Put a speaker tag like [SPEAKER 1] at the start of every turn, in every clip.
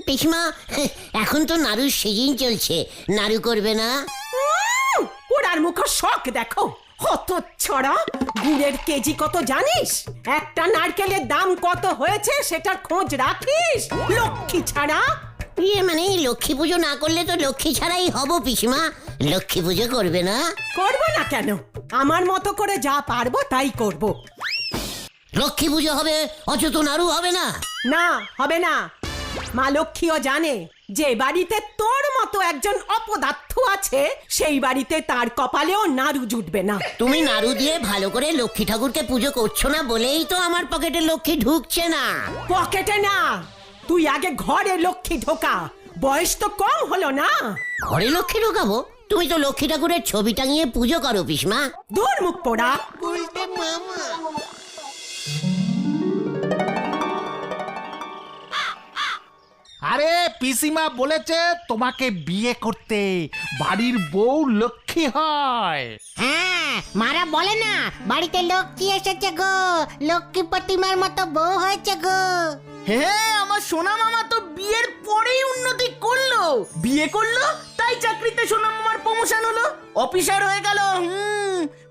[SPEAKER 1] পিসমা, এখন তো নাড়ুর সিজন চলছে, নাড়ু করবে না?
[SPEAKER 2] ওরার মুখ শখ দেখো, হত ছড়া। গুড়ের কেজি কত জানিস? একটা নারকেলের দাম কত হয়েছে সেটার খোঁজ রাখিস? লক্ষ্মী ছাড়া।
[SPEAKER 1] লক্ষ্মী পুজো না করলে তো লক্ষ্মী ছাড়াই হব পিসমা। লক্ষ্মী পুজো করবে না?
[SPEAKER 2] করবো না কেন, আমার মতো করে যা পারবো তাই করব।
[SPEAKER 1] লক্ষ্মী পুজো হবে অথচ নাড়ু হবে না?
[SPEAKER 2] না, হবে না। মা লক্ষ্মীও জানে যে বাড়িতে তোর মতো একজন অপদার্থ আছে, সেই বাড়িতে তার কপালেও নাড়ু জুটবে না।
[SPEAKER 1] তুমি নাড়ু দিয়ে ভালো করে লক্ষ্মী ঠাকুরকে পুজো করছো না বলেই তো আমার পকেটে লক্ষ্মী ঢুকছে না।
[SPEAKER 2] পকেটে না, তুই আগে ঘরে লক্ষ্মী ঢোকা। বয়স তো কম হলো না।
[SPEAKER 1] ঘরে লক্ষ্মী ঢোকাবো? তুমি তো লক্ষ্মী ঠাকুরের ছবি টাঙিয়ে পুজো করো পিসমা।
[SPEAKER 2] দূর মুখ পোড়া।
[SPEAKER 3] আরে পিসিমা বলেছে তোমাকে বিয়ে করতে, বাড়ির বউ লক্ষ্মী হয়।
[SPEAKER 4] হ্যাঁ, মারা বলে না বাড়িতে লক্ষ্মী এসেছে গো, লক্ষ্মী প্রতিমার মতো বউ হয়েছে গো।
[SPEAKER 5] হ্যাঁ, আমার সোনা মামা তো বিয়ের পরেই উন্নতি করলো। বিয়ে করলো তাই চাকরিতে সোনা মামার প্রমোশন হলো, অফিসার হয়ে গেল।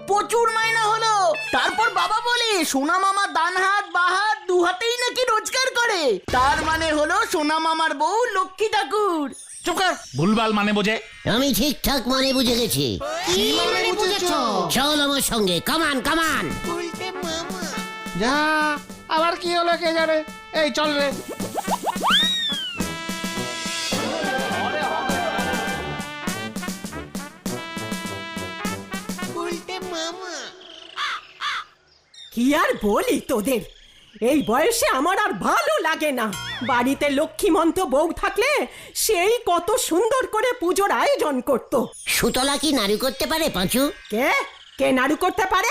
[SPEAKER 5] প্রচুর মাইনা হলো। তারপর বাবা বলে সোনা মামা ডান হাত বাঁ হাত দু হাতেই নাকি রোজগার করে। তার মানে হলো সোনা মামার বউ লক্ষ্মী ঠাকুর।
[SPEAKER 3] চুপ কর, ভুলভাল মানে বোঝে।
[SPEAKER 1] আমি ঠিকঠাক মানে বুঝে গেছি। চল আমার সঙ্গে, কামান কামান।
[SPEAKER 3] যা, আবার কি হলো কে জানে। এই চল রে।
[SPEAKER 2] কি আর বলি তোদের, এই বয়সে আমার আর ভালো লাগে না। বাড়িতে লক্ষ্মীমন্ত বউ থাকলে সেই কত সুন্দর করে পুজোর আয়োজন করত।
[SPEAKER 1] সুতলা কি নাড়ু করতে পারে পাঁচু?
[SPEAKER 2] কে কে নাড়ু করতে পারে?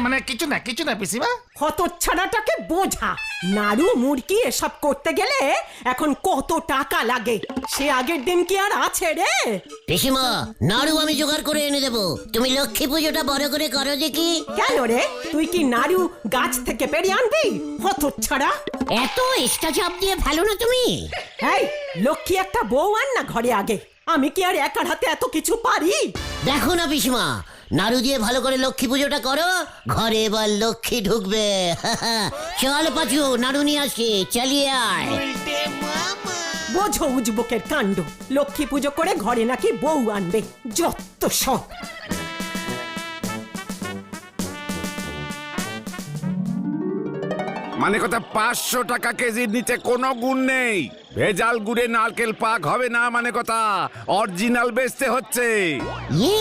[SPEAKER 3] মানে কিছু না পিসিমা।
[SPEAKER 2] হতচ্ছাড়াটাকে বোঝা। নাড়ু মুরকি এসব করতে গেলে এখন কত টাকা লাগে, সে আগের দিন কি আর আছে রে?
[SPEAKER 1] পিসিমা, নাড়ু আমি জোগাড় করে এনে দেবো, তুমি লক্ষ্মী পুজোটা বড় করে করো দেখি।
[SPEAKER 2] কেন রে, তুই কি নাড়ু গাছ থেকে পেরিয়ে আনবি? হতচ্ছাড়া।
[SPEAKER 1] এত এক্সট্রা চাপ দিয়ে ফেলো না তুমি।
[SPEAKER 2] এই লক্ষ্মী একটা বউ আন না ঘরে আগে। আমি কি আর একার হাতে এত কিছু পারি?
[SPEAKER 1] দেখো না পিসিমা, নাড়ু দিয়ে ভালো করে লক্ষ্মী পুজোটা করো, ঘরে এবার লক্ষ্মী ঢুকবে। চল পাঁচু, নাড়ু নিয়ে আসি, চালিয়ে আয়।
[SPEAKER 2] বোঝো উজবুকের কাণ্ড, লক্ষ্মী পুজো করে ঘরে নাকি বউ আনবে, যত সব।
[SPEAKER 6] মানে কথা 500 টাকা কেজির নিচে কোনো গুড় নেই। ভেজাল গুড়ে নারকেল পাক হবে না, মানে কথা অরিজিনাল বেচতে হচ্ছে।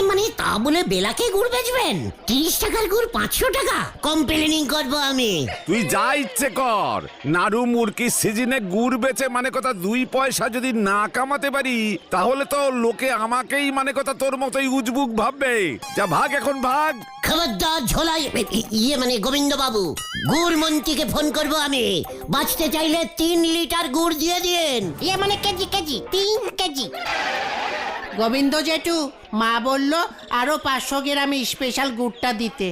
[SPEAKER 1] মানে তা বলে বেলাকে গুড় বেচবেন? 30 টাকার গুড় 500 টাকা? কমপ্লেনিং করবো আমি।
[SPEAKER 6] তুই যা ইচ্ছে কর, নাড়ু মুরকি সিজনে গুড় বেচে মানে কথা 2 পয়সা যদি না কামাতে পারি, তাহলে তো লোকে আমাকেই মানে কথা তোর মতোই উজবুক ভাববে। যা ভাগ এখন ভাগ।
[SPEAKER 1] খবরদার ঝোলাই, মানে গোবিন্দ বাবু, গুড় মন্ত্রীকে ফোন করবো আমি। বাঁচতে চাইলে 3 লিটার গুড় দিয়ে দিন।
[SPEAKER 4] মানে কেজি 3 কেজি।
[SPEAKER 5] গোবিন্দ জেঠু, মা বললো আরো 500 গ্রাম স্পেশাল গুড়টা দিতে।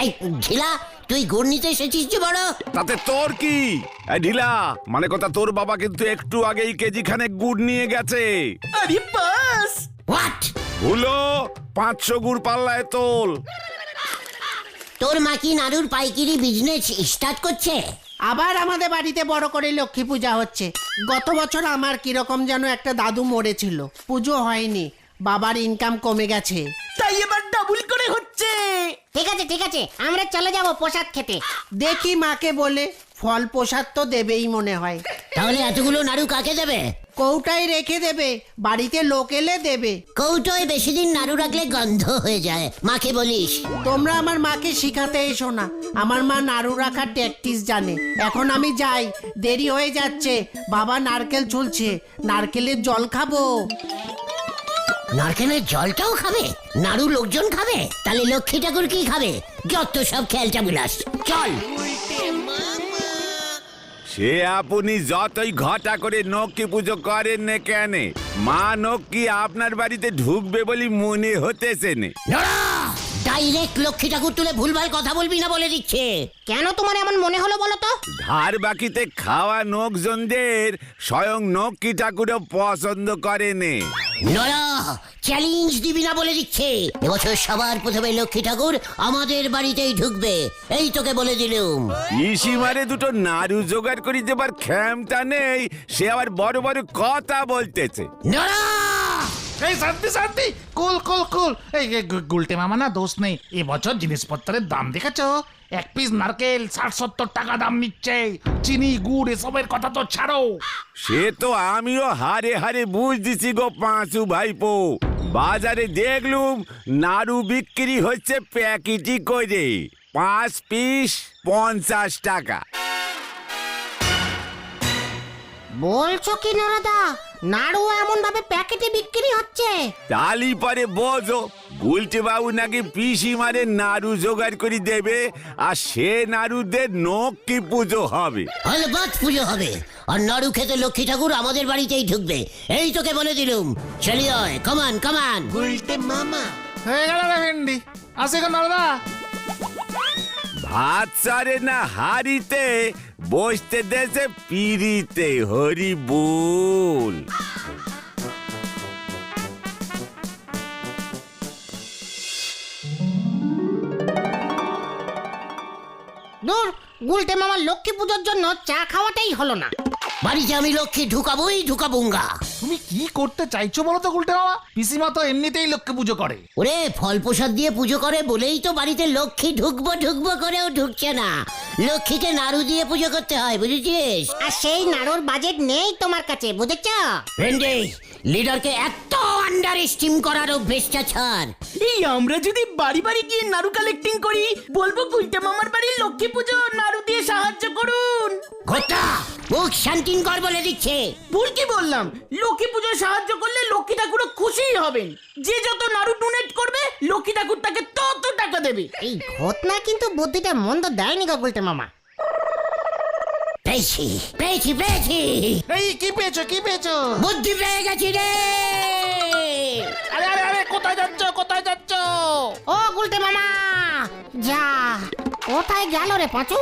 [SPEAKER 1] এই ঝিলা, তুই গুড় নিতে এসেছিস যে বড়?
[SPEAKER 6] তাতে তোর কি? এই ঢিলা, মানে কথা তোর বাবা কিন্তু একটু আগেই কেজি খানেক গুড় নিয়ে গেছে।
[SPEAKER 5] আরে বাস!
[SPEAKER 1] হোয়াট?
[SPEAKER 6] ভুলো, 500 গুড় পাল্লায় তোল।
[SPEAKER 1] তোর মা কি নাড়ুর পাইকারি বিজনেস স্টার্ট করছে?
[SPEAKER 5] আবার আমাদের বাড়িতে বড় করে লক্ষ্মী পূজা হচ্ছে। গত বছর আমার কিরকম যেন একটা দাদু মরেছিল, পুজো হয়নি, বাবার ইনকাম কমে গেছে, তাই এবার ডাবল করে হচ্ছে।
[SPEAKER 4] ঠিক আছে, আমরা চলে যাব প্রসাদ খেতে।
[SPEAKER 5] দেখি মাকে বলে, ফল প্রসাদ তো দেবেই মনে হয়।
[SPEAKER 1] তাহলে এতগুলো নাড়ু কাকে দেবে?
[SPEAKER 5] কৌটায় রেখে দেবে, বাড়িতে লোক এলে দেবে।
[SPEAKER 1] কৌটোয় বেশি দিন নাড়ু রাখলে গন্ধ হয়ে যায়, মাকে বলিস।
[SPEAKER 5] তোমরা আমার মাকে শিখাতে এসো না, আমার মা নাড়ু রাখার ট্যাকটিস জানে। এখন আমি যাই, দেরি হয়ে যাচ্ছে। বাবা নারকেল ঝুলছে, নারকেলের জল খাবো।
[SPEAKER 1] নারকেলের জলটাও খাবে? নাড়ু লোকজন খাবে? তাহলে লক্ষ্মী ঠাকুর কি খাবে? যত সব খেলটা বিলাস, চল।
[SPEAKER 6] সে আপনি যতই ঘটা করে লক্ষ্মী পুজো করেন না কেন, মা লক্ষ্মী আপনার বাড়িতে ঢুকবে বলে মনে হতেছে না।
[SPEAKER 1] ডাইরেক্ট লক্ষ্মী ঠাকুর তুলে ভুলভাল কথা বলবি না বলে দিচ্ছে।
[SPEAKER 4] কেন তোমার এমন মনে হলো বলো তো?
[SPEAKER 6] ধার বাকিতে খাওয়া লোকজনদের স্বয়ং লক্ষ্মী ঠাকুরও পছন্দ করেনে।
[SPEAKER 1] নরা, চ্যালেঞ্জ দিবি না বলে দিচ্ছে। এবছর সবার প্রথমে লক্ষ্মী ঠাকুর আমাদের বাড়িতেই ঢুকবে, এই তোকে বলে দিলুম।
[SPEAKER 6] পিসিমারে দুটো নাড়ু জোগাড় করে দেবার ক্ষমতা নেই, সে আবার বড় বড় কথা বলতেছে।
[SPEAKER 1] নরা,
[SPEAKER 3] এই শান্তি শান্তি, কুল কুল কুল। এই গুলটে মামা না দোষ নেই, এবছর জিনিসপত্রের দাম দেখেছো? এক পিস নারকেল 60-70 টাকা দাম নিচ্ছে। চিনি গুড় এসবের কথা তো ছাড়ো।
[SPEAKER 6] সে তো আমিও হারে হারে বুঝ দিছি গো পাঁচু ভাইপো। বাজারে দেখলুম নাড়ু বিক্রি হচ্ছে প্যাকেটি করে, 5 পিস 50 টাকা।
[SPEAKER 4] বলছো কি নরদা, নাড়ু এমন ভাবে প্যাকেটে বিক্রি হচ্ছে?
[SPEAKER 6] তালি পরে বোঝো, গুলটে বাবু নাকি পিসিমারে নাড়ু জোগাড় করে দেবে, আর সে নাড়ুদের লক্ষ্মী পুজো হবে।
[SPEAKER 1] হলবাত পুজো হবে, আর নাড়ু খেতে লক্ষ্মী ঠাকুর আমাদের বাড়িতেই ঢুকবে, এই তোকে বলে দিলুম। চলি হয়, কমান কমান।
[SPEAKER 3] হয়ে গেল রে ভেন্ডি, আসে গো নরদা।
[SPEAKER 6] ভাত সারে না হাড়িতে, বসতে দেশে পিড়িতে, হরি বল।
[SPEAKER 4] দূর, গুলটে মামার লক্ষ্মী পুজোর জন্য চা খাওয়াটাই হলো না।
[SPEAKER 1] বাড়িতে আমি লক্ষ্মী ঢুকাবোই ঢুকাবুঙ্গা।
[SPEAKER 3] তুমি কি করতে চাইছো বলো তো গুলটে মামা? পিসিমা তো এমনিতেই লক্ষ্মী পুজো করে।
[SPEAKER 1] ওরে, ফল প্রসাদ দিয়ে পুজো করে বলেই তো বাড়িতে লক্ষ্মী ঢুকবো ঢুকবো করেও ঢুকছে না। লক্ষ্মীকে নাড়ু দিয়ে পুজো করতে হয়, বুঝেছিস?
[SPEAKER 4] আর সেই নাড়ুর বাজেট নেই তোমার কাছে, বুঝেছ?
[SPEAKER 1] ভেন্ডি, লিডারকে এত আন্ডার এস্টিম করার অভ্যেসটা ছাড়।
[SPEAKER 5] এই আমরা যদি বাড়ি বাড়ি গিয়ে নাড়ু কালেক্টিং করি, বলবো গুলটে মামার বাড়ির লক্ষ্মী পুজো, নাড়ু দিয়ে সাহায্য করুন।
[SPEAKER 1] ঘটা, মুখ শান্তিন কর বলে দিচ্ছে।
[SPEAKER 5] ভুল কি বললাম? লক্ষ্মী পুজো সাহায্য করলে লক্ষ্মী ঠাকুরও খুশি হবেন। যে যত নাড়ু ডোনেট করবে, লক্ষ্মী ঠাকুর তাকে তত টাকা দেবে।
[SPEAKER 4] এই ঘটনা কিন্তু বুদ্ধিটা মন্দ দেয়নি গো গুলটে মামা।
[SPEAKER 1] পেয়েছি পেয়েছি পেয়েছি,
[SPEAKER 3] এই কি পেয়েছো কি পেয়েছো?
[SPEAKER 1] বুদ্ধি পেয়ে গেছি রে।
[SPEAKER 3] আরে আরে আরে, কোথায় যাচ্ছ কোথায় যাচ্ছ?
[SPEAKER 4] ও গুলটে মামা, যা, কোথায় গেল রে পাঁচু?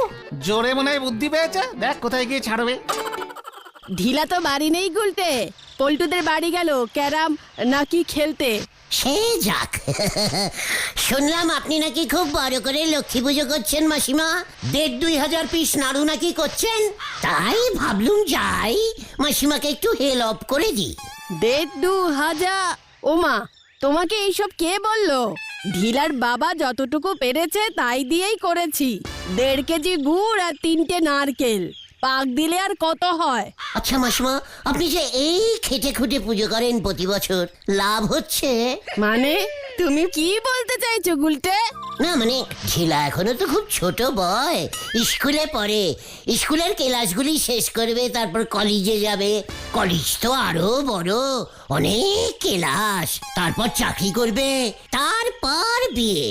[SPEAKER 3] জোরে মনে হয় বুদ্ধি পেয়েছে, দেখ কোথায় গিয়ে ছাড়বে।
[SPEAKER 7] ঢিলা তো বাড়ি নেই গুলটে, পল্টুদের বাড়ি গেল ক্যারাম নাকি খেলতে।
[SPEAKER 1] সে যাক, শুনলাম আপনি নাকি খুব বড় করে লক্ষ্মী পুজো করছেন মাসিমা। 1,500-2,000 পিস নাড়ু নাকি করছেন, তাই ভাবলুম যাই মাসিমাকে একটু হেল্প করে দিই।
[SPEAKER 7] 1,500? ওমা, তোমাকে এইসব কে বললো? ঢিলার বাবা যতটুকু পেরেছে তাই দিয়েই করেছি। 1.5 কেজি গুড় আর 3টে নারকেল, পাক দিলে আর কত হয়?
[SPEAKER 1] আচ্ছা মাসিমা, আপনি যে এই খেটে খুঁটে পুজো করেন প্রতি বছর, লাভ হচ্ছে?
[SPEAKER 7] মানে তুমি কি বলতে চাইছো গুলটে?
[SPEAKER 1] না মানে, ঝিলা এখনো তো খুব ছোট বয়, স্কুলে পড়ে। স্কুলের ক্লাসগুলি শেষ করবে, তারপর কলেজে যাবে। কলেজ তো আরো বড়, অনেক ক্লাস, তারপর চাকরি করবে, তারপর বিয়ে।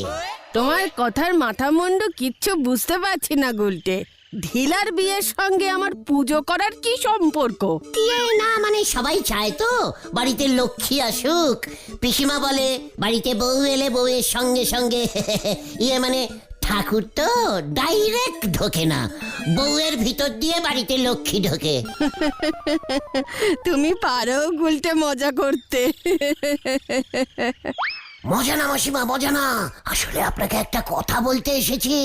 [SPEAKER 7] তোমার কথার মাথা মুন্ডু কিচ্ছু বুঝতে পারছি না গুলটে। ঢিলার বিয়ের সঙ্গে আমার পুজো করার কি সম্পর্ক?
[SPEAKER 1] ইয়ে না মানে, সবাই চায় তো বাড়িতে লক্ষ্মী আসুক। পিসিমা বলে বাড়িতে বউ এলে বউয়ের সঙ্গে সঙ্গে ইয়ে মানে ঠাকুর তো ডাইরেক্ট ঢোকে না, বউয়ের ভিতর দিয়ে বাড়িতে লক্ষ্মী ঢোকে।
[SPEAKER 7] তুমি পারো গুলটে মজা করতে।
[SPEAKER 1] মজা না মাসিমা, মজা না, আসলে আপনাকে একটা কথা বলতে এসেছি।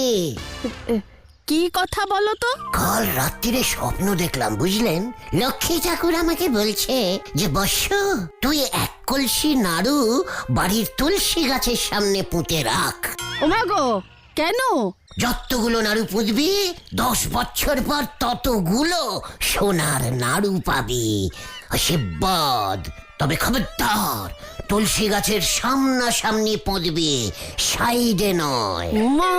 [SPEAKER 7] কি কথা বলো তো?
[SPEAKER 1] কাল রাত্রিরে স্বপ্ন দেখলাম, বুঝলেন? লক্ষ্মী ঠাকুর আমাকে বলছে যে বৎস, তুই 1 কলসি নাড়ু বাড়ির তুলসী গাছের সামনে পুঁতে রাখ।
[SPEAKER 7] ওমা গো, কেন?
[SPEAKER 1] যতগুলো নাড়ু পুঁতবি 10 বছর পর ততগুলো সোনার নাড়ু পাবি। আশীর্বাদ। তবে খবরদার, তুলসী গাছের সামনাসামনি পুঁতবি, সাইডে নয়।
[SPEAKER 7] ওমা,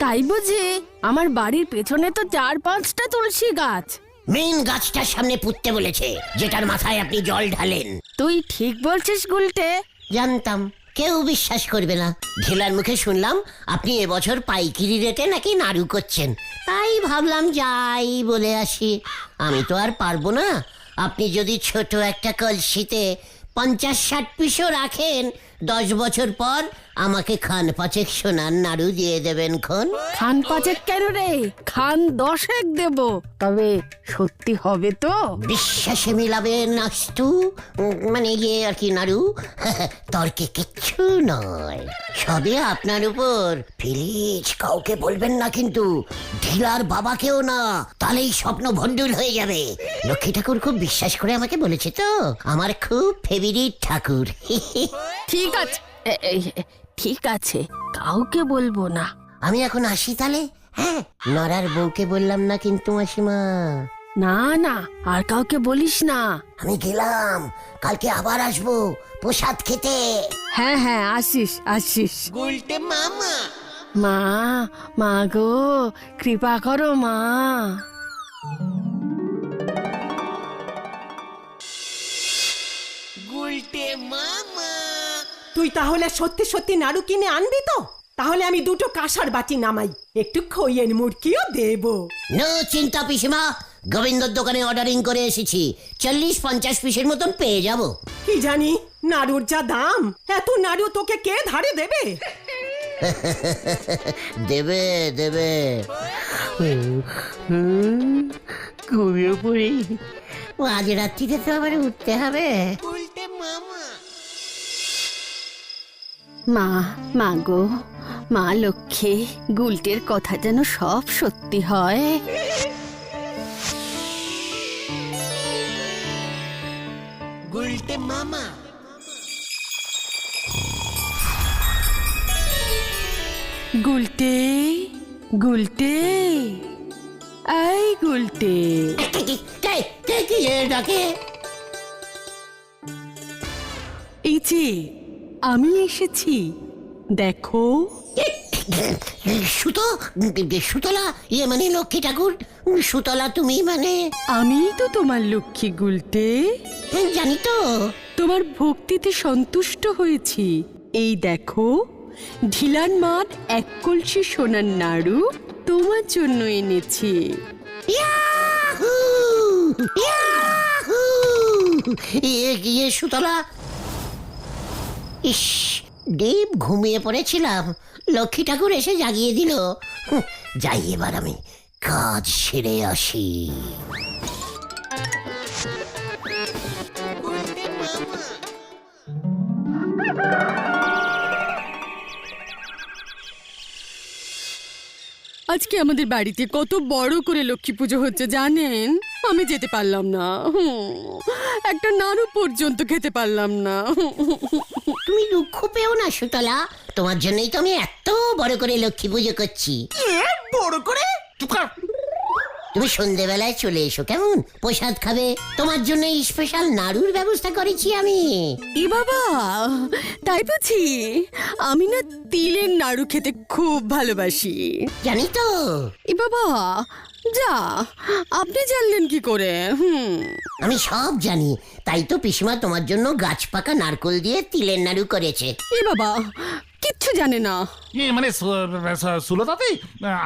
[SPEAKER 7] তাই বুঝি? আমার বাড়ির পেছনে তো 4-5টা তুলসী গাছ।
[SPEAKER 1] মেন গাছটার সামনে পুঁততে বলেছে, যেটার মাথায় আপনি জল ঢালেন।
[SPEAKER 7] তুই ঠিক বলছিস গুলটে।
[SPEAKER 1] জানতাম কেউ বিশ্বাস করবে না। ঢেলার মুখে শুনলাম আপনি এবছর পাইকিরি রেটে নাকি নাড়ু করছেন, তাই ভাবলাম যাই বলে আসি। আমি তো আর পারবো না। আপনি যদি ছোট একটা কলসিতে 50-60 পিসও রাখেন, 10 বছর পর আমাকে খান 5 সোনার নাড়ু দিয়ে দেবেন খন।
[SPEAKER 7] খান 5 কেন রে, খান 10 দেব, তবে সত্যি হবে তো?
[SPEAKER 1] বিশ্বাসে মিলাবেন নাস্তু, মানে ইয়ে আর কি নাড়ু। তর্কে কিচ্ছু নয়, সবে আপনার উপর। প্লিজ কাউকে বলবেন না কিন্তু, ঢিলার বাবাকেও না, তাহলেই স্বপ্ন ভণ্ডুল হয়ে যাবে। লক্ষ্মী ঠাকুর খুব বিশ্বাস করে আমাকে বলেছে তো, আমার খুব ফেভারিট ঠাকুর।
[SPEAKER 7] ঠিক আছে, ঠিক আছে, কাউকে বলবো না।
[SPEAKER 1] আমি এখন আসি তাহলে। হ্যাঁ, নরার বউকে বললাম না কিন্তু মাসিমা।
[SPEAKER 7] না না, আর কাউকে বলিস না।
[SPEAKER 1] আমি গেলাম, কালকে আবার আসবো প্রসাদ খেতে।
[SPEAKER 7] হ্যাঁ হ্যাঁ, আসিস আসিস। মা, মা গো, কৃপা করো মা।
[SPEAKER 2] তুই তাহলে সত্যি সত্যি নাড়ু কিনে আনবি তো? তাহলে আমি 2টো কাঁসার বাটি নামাই, একটু খইয়ের মুড়কিও দেব।
[SPEAKER 1] নো চিন্তা পিসিমা, গোবিন্দর দোকানে অর্ডারিং করে এসেছি, 40-50 পিসের মতন পেয়ে যাব।
[SPEAKER 2] কি জানি নাড়ুর যা দাম, এত নাড়ু তোকে কে ধারে দেবে?
[SPEAKER 1] দেবে দেবে। ঘুমিয়ে পড়ি, আজ রাত্রিতে তো আবার উঠতে হবে।
[SPEAKER 7] মা, মা গো, মা লক্ষ্মী, গুলটের কথা যেন সব সত্যি হয়। গুলটে, গুলটে, এই গুলটে।
[SPEAKER 1] কি ডাকে?
[SPEAKER 7] এই যে আমি এসেছি, দেখো।
[SPEAKER 1] সুতো, সুতলা, ইয়ে মানে লক্ষ্মী ঠাকুর। সুতলা তুমি মানে?
[SPEAKER 7] আমি তো তোমার লক্ষ্মী গুলটে,
[SPEAKER 1] জানি তো।
[SPEAKER 7] তোমার ভক্তিতে সন্তুষ্ট হয়েছি। এই দেখো, ঢিলার মাঠ 1 কলসি সোনার নাড়ু তোমার জন্য এনেছি।
[SPEAKER 1] ইয়াহু! ইয়াহু! ইয়ে সুতলা, ইস, ডিপ ঘুমিয়ে পড়েছিলাম, লক্ষ্মী ঠাকুর এসে জাগিয়ে দিল। যাই এবার আমি কাজ সেরে আসি।
[SPEAKER 7] আজকে আমাদের বাড়িতে কত বড় করে লক্ষ্মী পুজো হচ্ছে জানেন? আমি যেতে পারলাম না, একটা নাড়ু পর্যন্ত খেতে পারলাম না।
[SPEAKER 1] তুমি দুঃখ পেও না সুতলা, তোমার জন্যই তো আমি এত বড় করে লক্ষ্মী পুজো করছি।
[SPEAKER 5] বড় করে?
[SPEAKER 3] চুপ কর।
[SPEAKER 1] তুমি সন্ধেবেলায় চলে এসো কেমন, প্রসাদ খাবে। তোমার জন্য স্পেশাল নাড়ুর ব্যবস্থা করেছি আমি।
[SPEAKER 7] এ বাবা, তাই বুঝি? আমি না তিলের নাড়ু খেতে খুব ভালোবাসি।
[SPEAKER 1] জানি তো।
[SPEAKER 7] এ বাবা, যা, আপনি জানলেন কি করে?
[SPEAKER 1] আমি সব জানি, তাই তো পিসিমা তোমার জন্য গাছ পাকা নারকোল দিয়ে তিলের নাড়ু করেছে।
[SPEAKER 7] এ বাবা, কিচ্ছু জানে না।
[SPEAKER 3] ইয়ে মানে সুলতাতে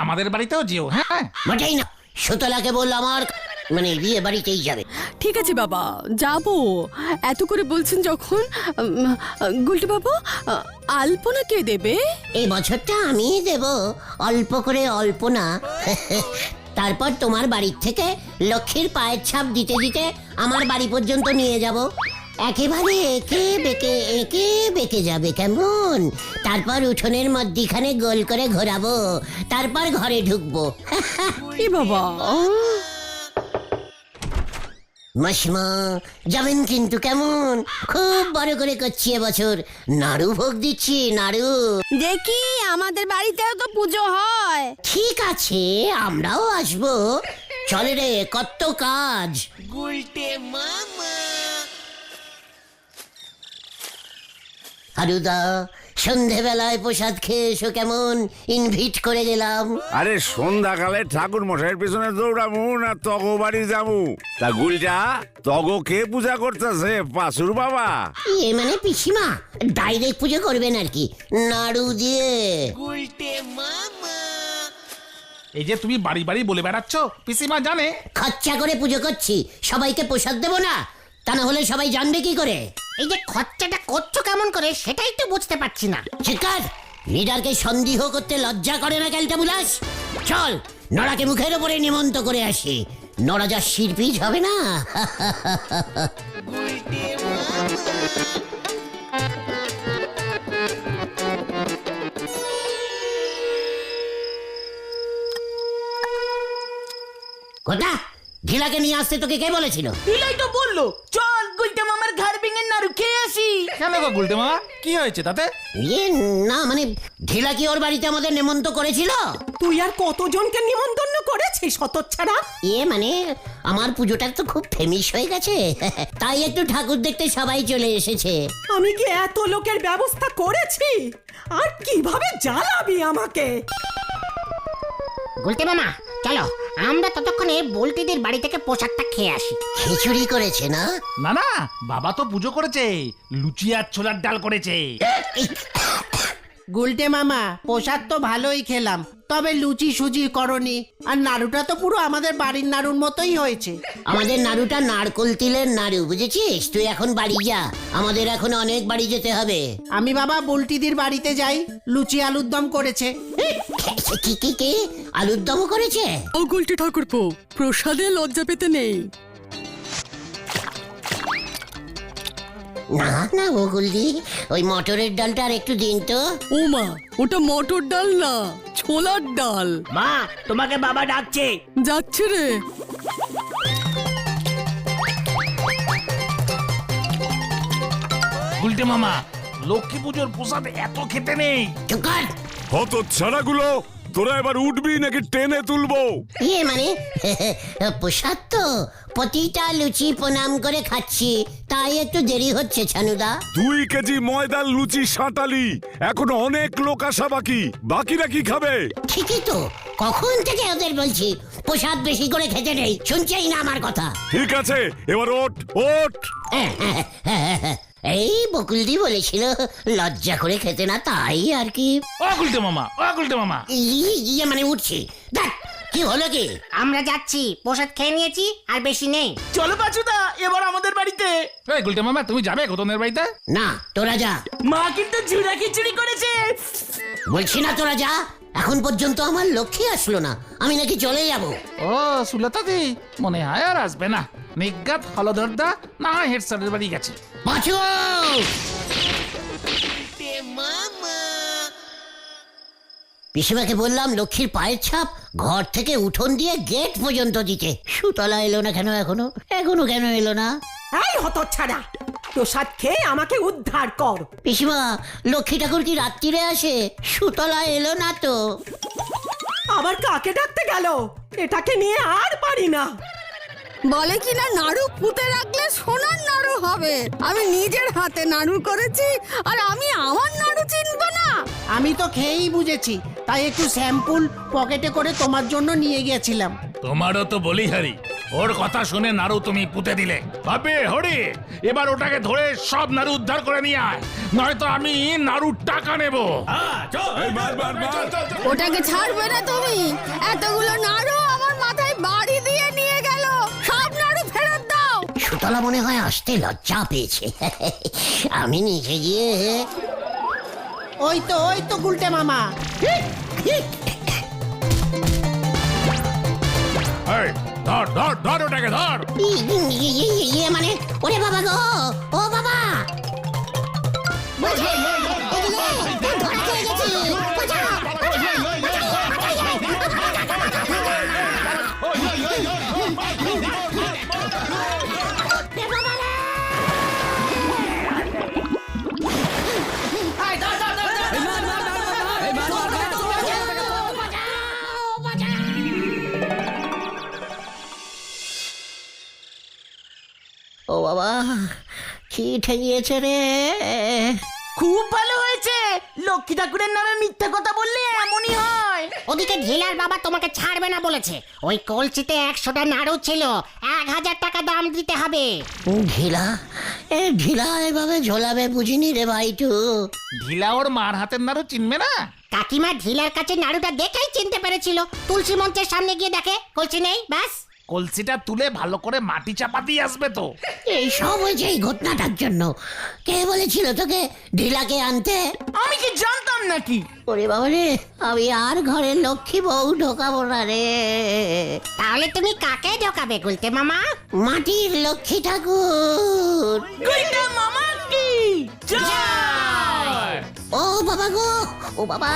[SPEAKER 3] আমাদের বাড়িতেও যেও। হ্যাঁ,
[SPEAKER 1] মোটেই না, সুতলাকে বললো আমার মানে বিয়ে বাড়িতেই যাবে।
[SPEAKER 7] ঠিক আছে বাবা, যাবো। এত করে বলছেন যখন। গুলটে বাবু, আলপনা কে দেবে?
[SPEAKER 1] এই বছরটা আমি দেব, অল্প করে, অল্প না। তারপর তোমার বাড়ির থেকে লক্ষ্মীর পায়ের ছাপ দিতে দিতে আমার বাড়ি পর্যন্ত নিয়ে যাব। একেবারে একে বেঁকে যাবে কেমন। তারপর উঠোনের মধ্যিখানে গোল করে ঘোরাবো, তারপর ঘরে ঢুকবো।
[SPEAKER 7] এ বাবা,
[SPEAKER 1] মাসিমা যাবেন কিন্তু কেমন? খুব বড় করে করছি এবছর, নাড়ু ভোগ দিচ্ছি, নাড়ু।
[SPEAKER 7] দেখি আমাদের বাড়িতেও তো পুজো হয়।
[SPEAKER 1] ঠিক আছে, আমরাও আসবো। চলে রে, কত কাজ। হারুদা, সন্ধেবেলায় প্রসাদ খেয়ে এসো কেমন, ইনভিট করে গেলাম।
[SPEAKER 6] আরে সন্ধ্যাকালে ঠাকুর মশাইয়ের পিছনে দৌড়ামু না তগো বাড়ি যাবো? তা গুলটা, তগো কে পূজা করতেছে? পাশুর বাবা?
[SPEAKER 1] এ মানে পিসিমা ডাইরেক্ট পুজো করবেন আর কি, নাড়ু দিয়ে।
[SPEAKER 3] এই যে তুমি বাড়ি বাড়ি বলে বেড়াচ্ছ, পিসিমা জানে?
[SPEAKER 1] খরচা করে পুজো করছি, সবাইকে প্রসাদ দেবো না? তা না হলে সবাই জানবে কি করে?
[SPEAKER 4] এই যে খরচাটা করছো কেমন করে সেটাই তো বুঝতে পারছি না।
[SPEAKER 1] চিৎকার! লিডারকে সন্দেহ করতে লজ্জা করে না ক্যালটা বুলাস? চল নড়াকে মুখের উপরে নিমন্ত করে আসি, নড়া যা শিরপিজ হবে না। কোথা ঢিলাকে নিয়ে আসতে তোকে কে বলেছিল?
[SPEAKER 5] দিলাই তো বললো চল গুলটে মামার ঘর ভেঙে নাড়ু খেয়ে আসি।
[SPEAKER 3] কেন গো গুলটে মামা, কি হয়েছে তাতে?
[SPEAKER 1] ইয়ে না মানে ঢিলা কি ওর বাড়িতে আমাদের নেমন্ত করেছিল?
[SPEAKER 2] তুই আর কতজনকে নিমন্ত্রণ করেছিস হতচ্ছাড়া?
[SPEAKER 1] ইয়ে মানে আমার পুজোটা তো খুব ফেমাস হয়ে গেছে, তাই একটু ঠাকুর দেখতে সবাই চলে এসেছে।
[SPEAKER 2] আমি কি এত লোকের ব্যবস্থা করেছি? আর কিভাবে জ্বালাবি আমাকে?
[SPEAKER 4] গুলটে মামা চলো আমরা ততক্ষণে বল্টিদের বাড়ি থেকে পোশাকটা খেয়ে আসি।
[SPEAKER 1] খিচুড়ি করেছে না?
[SPEAKER 3] না না, বাবা তো পুজো করেছে, লুচি আর ছোলার ডাল করেছে।
[SPEAKER 8] গুলটে মামা প্রসাদ তো ভালোই খেলাম, তবে লুচি সুজি করনি, আর নাড়ুটা তো পুরো আমাদের বাড়ির নাড়ুর মতোই হয়েছে।
[SPEAKER 1] আমাদের নাড়ুটা নারকোল তিলের নাড়ু, বুঝেছিস? তুই এখন বাড়ি যা, আমাদের এখন অনেক বাড়ি যেতে হবে।
[SPEAKER 8] আমি বাবা বুলটিদির বাড়িতে যাই, লুচি আলুর দম করেছে।
[SPEAKER 1] কি কি কি আলুর দমও করেছে?
[SPEAKER 7] ও গুলটি ঠাকুরপো, প্রসাদে লজ্জা পেতে নেই।
[SPEAKER 1] না না বকুলদি, ওই মটরের ডালটা আর একটু দিন তো।
[SPEAKER 7] ও মা, ওটা মটর ডাল না, ছোলার ডাল।
[SPEAKER 5] মা তোমাকে বাবা ডাকছে।
[SPEAKER 7] যাচ্ছে রে।
[SPEAKER 3] গুলটে মামা, লক্ষ্মী পুজোর প্রসাদ এত খেতে নেই।
[SPEAKER 1] চুপ কর।
[SPEAKER 6] হত ছাড়াগুলো, তোরা এবার উঠবি নাকি টেনে তুলবো?
[SPEAKER 1] ইয়ে মানে প্রসাদ তো প্রতিটা লুচি প্রণাম করে খাচ্ছি, তাই একটু দেরি হচ্ছে ছানুদা।
[SPEAKER 6] 2 কেজি ময়দার লুচি সাঁটালি, এখনো অনেক লোক আসা বাকি, বাকিরা কি খাবে?
[SPEAKER 1] ঠিকই তো, কখন থেকে ওদের বলছি প্রসাদ বেশি করে খেতে নেই, শুনছেই না আমার কথা।
[SPEAKER 6] ঠিক আছে এবার ওঠ ওঠ।
[SPEAKER 1] এই বকুলদি বলেছিল লজ্জা করে খেতে না, তাই আর কি।
[SPEAKER 3] ও গুলটে মামা, ও গুলটে মামা,
[SPEAKER 1] ইয়ে মানে উঠছি। দেখ কি হলো কি।
[SPEAKER 4] আমরা যাচ্ছি, প্রসাদ খেয়ে নিয়েছি আর বেশি নেই।
[SPEAKER 5] চলো পাচুদা এবার আমাদের বাড়িতে।
[SPEAKER 3] এই গুলটে মামা, তুমি যাবে ঘটনের বাড়িতে?
[SPEAKER 1] না তোরা যা।
[SPEAKER 5] মা কিন্তু ঝুড়া খিচুড়ি করেছে।
[SPEAKER 1] বলছি না তোরা যা, এখন পর্যন্ত আমার লক্ষ্যে আসলো না, আমি নাকি চলে যাব।
[SPEAKER 3] ও সুলতাদি, মনে হয় আর আসবে না। নিজ্ঞাত হলধরদা না হয় হেড স্যারের বাড়ি গেছে।
[SPEAKER 1] পাঁচু! পিসিমাকে বললাম লক্ষ্মীর পায়ের ছাপ ঘর থেকে উঠোন দিয়ে গেট পর্যন্ত দিতে, সুতলা এলো না কেন এখনো? এখনো কেন এলো না?
[SPEAKER 2] এই হতচ্ছাড়া, প্রসাদ খেয়ে আমাকে উদ্ধার কর।
[SPEAKER 1] পিসিমা, লক্ষ্মী ঠাকুর কি রাত্রিরে আসে? সুতলা এলো না তো।
[SPEAKER 2] আবার কাকে ডাকতে গেল? এটাকে নিয়ে আর পারি না।
[SPEAKER 7] বলে কিনা নাড়ু পুঁতে রাখলে সোনার নাড়ু হবে। আমি নিজের হাতে নাড়ু করেছি, আর আমি আমার নাড়ু চিনব না?
[SPEAKER 8] আমি তো খেয়েই বুঝেছি, তাই একটু স্যাম্পল পকেটে করে তোমার জন্য নিয়ে গিয়েছিলাম।
[SPEAKER 3] তোমারও তো বলি হারি, ওর কথা শুনে নাড়ু তুমি পুঁতে দিলে। ভাবে হরি, এবার ওটাকে ধরে সব নাড়ু উদ্ধার করে নিয়ে আয়, নয়তো আমি নাড়ুর টাকা নেব।
[SPEAKER 7] ওটাকে ছাড়বে না তুমি? এতগুলো নাড়ু আমার মাথায় বাড়ি দিয়ে নিয়ে গেল, সব নাড়ু ফেরত দাও।
[SPEAKER 1] সুতলা মনে হয় আসতে লজ্জা পেয়েছে। আমি নিজে গিয়ে
[SPEAKER 8] ওই তো গুলটে মামা।
[SPEAKER 3] এই, ধর ধর ধর ওটাকে ধর।
[SPEAKER 1] ইয়ে মানে ওরে বাবা গো, ও বাবা! ও বাবা, কি ঠেকিয়েছে রে।
[SPEAKER 5] খুব ভালো হয়েছে, লক্ষ্মী ঠাকুরের নামে মিথ্যা কথা বললে এমনই হয়।
[SPEAKER 4] ওদিকে ঢিলার বাবা তোমাকে ছাড়বে না বলেছে। ওই কলসিতে 100টা নাড়ু ছিল, 1000 টাকা দাম দিতে হবে।
[SPEAKER 1] ঢিলা ঢিলা এভাবে ঝোলাবে বুঝিনি রে ভাইটু।
[SPEAKER 3] ঢিলা ওর মার হাতের নাড়ু চিনবে না?
[SPEAKER 4] কাকিমা ঢিলার কাছে নাড়ুটা দেখেই চিনতে পেরেছিল। তুলসী মঞ্চের সামনে গিয়ে দেখে কলসি নেই, ব্যাস।
[SPEAKER 3] কলসিটা তুলে ভালো করে মাটি চাপা দিয়ে আসবে তো।
[SPEAKER 1] এই সব হয়েছে এই ঘটনাটার জন্য। কে বলেছিল তোকে ঢিলাকে আনতে?
[SPEAKER 5] আমি কি জানতাম নাকি?
[SPEAKER 1] ওরে বাবা রে, আমি আর ঘরে লক্ষ্মী বউ ঢোকাবো না রে।
[SPEAKER 4] তাহলে তুমি কাকে ঢোকাবে গুলতে মামা?
[SPEAKER 1] মাটির লক্ষ্মী ঠাকুর।
[SPEAKER 5] গুলটে মামা কি
[SPEAKER 1] ও বাবা গো, ও বাবা।